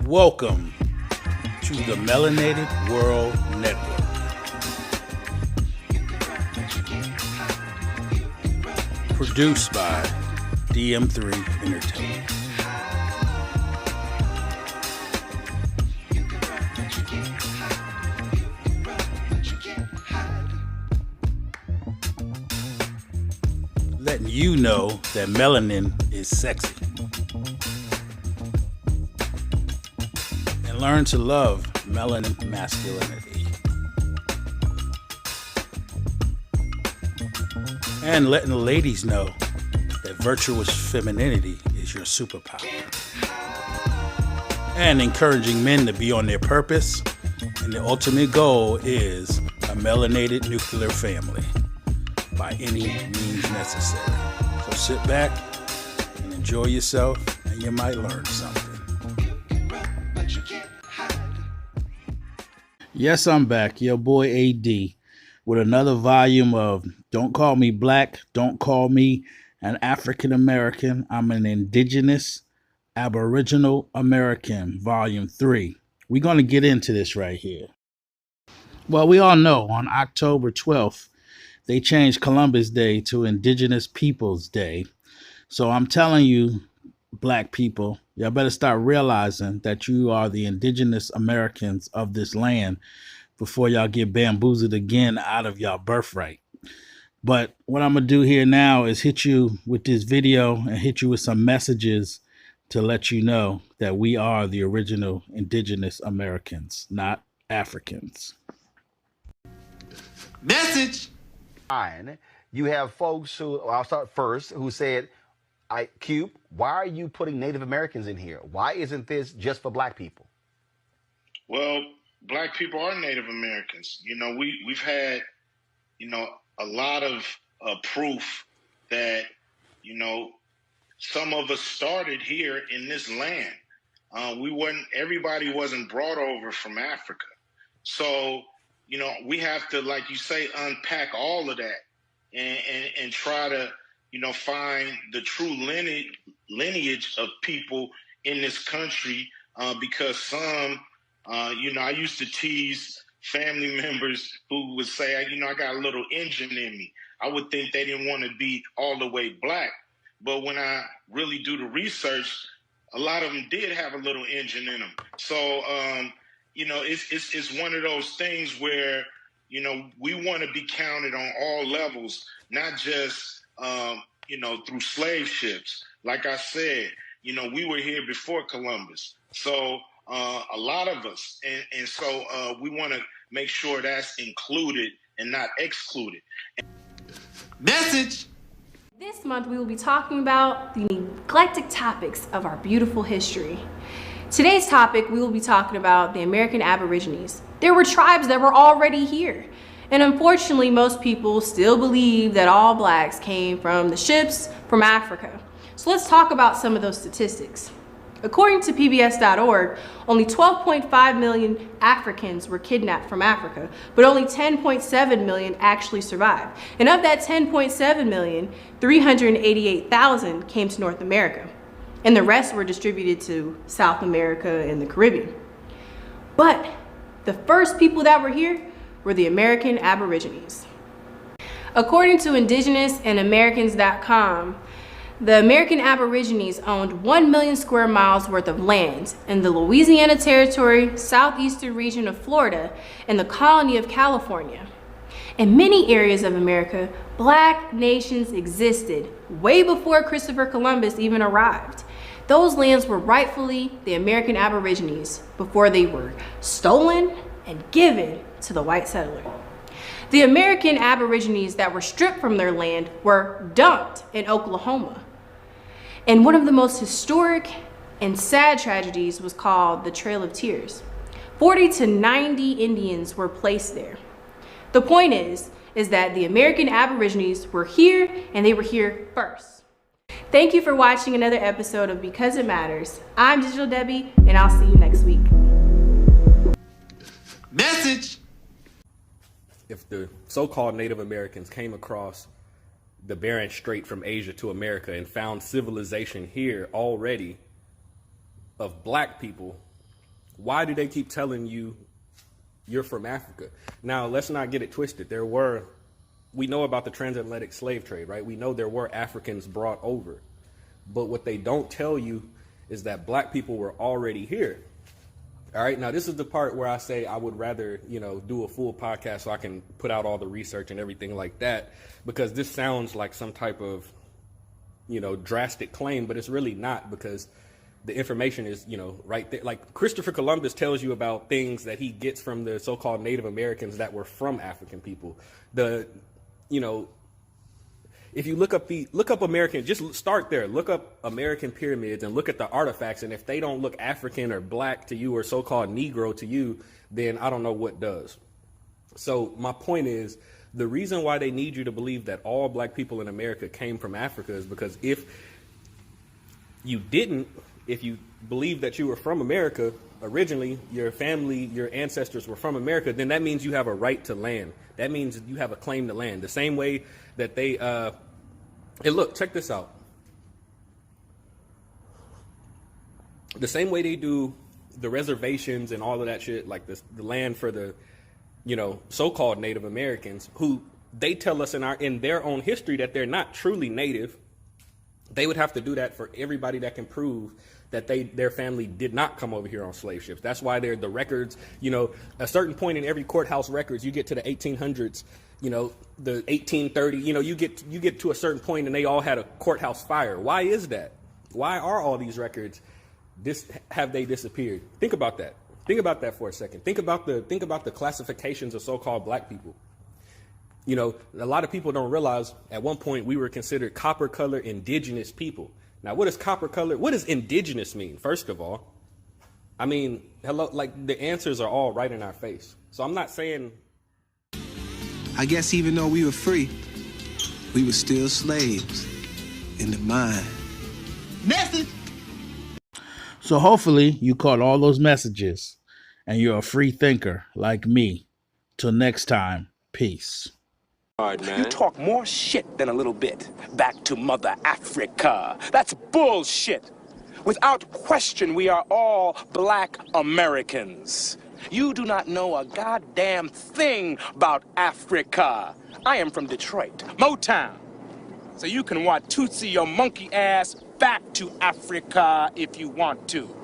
Welcome to the Melanated.World.Network. Produced by DM3 Entertainment. Letting you know that melanin is sexy. And learn to love melanin masculinity. And letting the ladies know that virtuous femininity is your superpower. And encouraging men to be on their purpose. And the ultimate goal is a melanated nuclear family by any means necessary. So sit back and enjoy yourself, and you might learn something. Yes, I'm back, your boy AD, with another volume of Don't Call Me Black, Don't Call Me an African American, I'm an Indigenous Aboriginal American, Volume 3. We're going to get into this right here. Well, we all know on October 12th, they changed Columbus Day to Indigenous Peoples Day. So I'm telling you, black people, y'all better start realizing that you are the indigenous Americans of this land before y'all get bamboozled again out of y'all birthright. But what I'm going to do here now is hit you with this video and hit you with some messages to let you know that we are the original indigenous Americans, not Africans. Message. You have folks who, I'll start first, who said, Cube, why are you putting Native Americans in here? Why isn't this just for black people? Well, black people are Native Americans. You know, we've had, a lot of proof that, some of us started here in this land. Everybody wasn't brought over from Africa. So, we have to, like you say, unpack all of that and try to, find the true lineage of people in this country, because some, I used to tease family members who would say, I got a little Indian in me. I would think they didn't want to be all the way black. But when I really do the research, a lot of them did have a little Indian in them. So, it's one of those things where, we want to be counted on all levels, not just, through slave ships. Like I said, we were here before Columbus. So a lot of us. And so we want to make sure that's included and not excluded. Message. This month we will be talking about the neglected topics of our beautiful history. Today's topic, we will be talking about the American Aborigines. There were tribes that were already here. And unfortunately, most people still believe that all blacks came from the ships from Africa. So let's talk about some of those statistics. According to PBS.org, only 12.5 million Africans were kidnapped from Africa, but only 10.7 million actually survived. And of that 10.7 million, 388,000 came to North America. And the rest were distributed to South America and the Caribbean. But the first people that were here were the American Aborigines. According to indigenous and Americans.com, the American Aborigines owned 1 million square miles worth of land in the Louisiana Territory, southeastern region of Florida, and the colony of California. In many areas of America, black nations existed way before Christopher Columbus even arrived. Those lands were rightfully the American Aborigines before they were stolen and given to the white settler. The American Aborigines that were stripped from their land were dumped in Oklahoma. And one of the most historic and sad tragedies was called the Trail of Tears. 40 to 90 Indians were placed there. The point is that the American Aborigines were here, and they were here first. Thank you for watching another episode of Because It Matters. I'm Digital Debbie, and I'll see you next week. Message. If the so-called Native Americans came across the Bering Strait from Asia to America and found civilization here already of black people, Why do they keep telling you you're from Africa? Now, let's not get it twisted. We know about the transatlantic slave trade, right? We know there were Africans brought over. But what they don't tell you is that black people were already here. All right, now this is the part where I say I would rather, do a full podcast so I can put out all the research and everything like that, because this sounds like some type of, drastic claim, but it's really not, because the information is, right there. Like Christopher Columbus tells you about things that he gets from the so-called Native Americans that were from African people. If you look up American, just start there, look up American pyramids and look at the artifacts. And if they don't look African or black to you or so-called Negro to you, then I don't know what does. So my point is, the reason why they need you to believe that all black people in America came from Africa is because if you believe that you were from America originally, your family, your ancestors were from America, then that means you have a right to land. That means you have a claim to land. The same way that they, and look, check this out. The same way they do the reservations and all of that shit, like the land for the, so-called Native Americans, who they tell us in their own history that they're not truly Native. They would have to do that for everybody that can prove that their family did not come over here on slave ships. That's why they're the records, a certain point in every courthouse records, you get to the 1800s, the 1830, you get to a certain point and they all had a courthouse fire. Why is that? Why are all these records have they disappeared? Think about that. Think about that for a second. Think about the classifications of so-called black people. A lot of people don't realize at one point we were considered copper color indigenous people. Now, what does indigenous mean? First of all, I mean, hello, like the answers are all right in our face. So I'm not saying. I guess even though we were free, we were still slaves in the mind. Message. So hopefully you caught all those messages and you're a free thinker like me. Till next time, peace. You talk more shit than a little bit. Back to Mother Africa. That's bullshit. Without question, we are all black Americans. You do not know a goddamn thing about Africa. I am from Detroit, Motown. So you can Watusi your monkey ass back to Africa if you want to.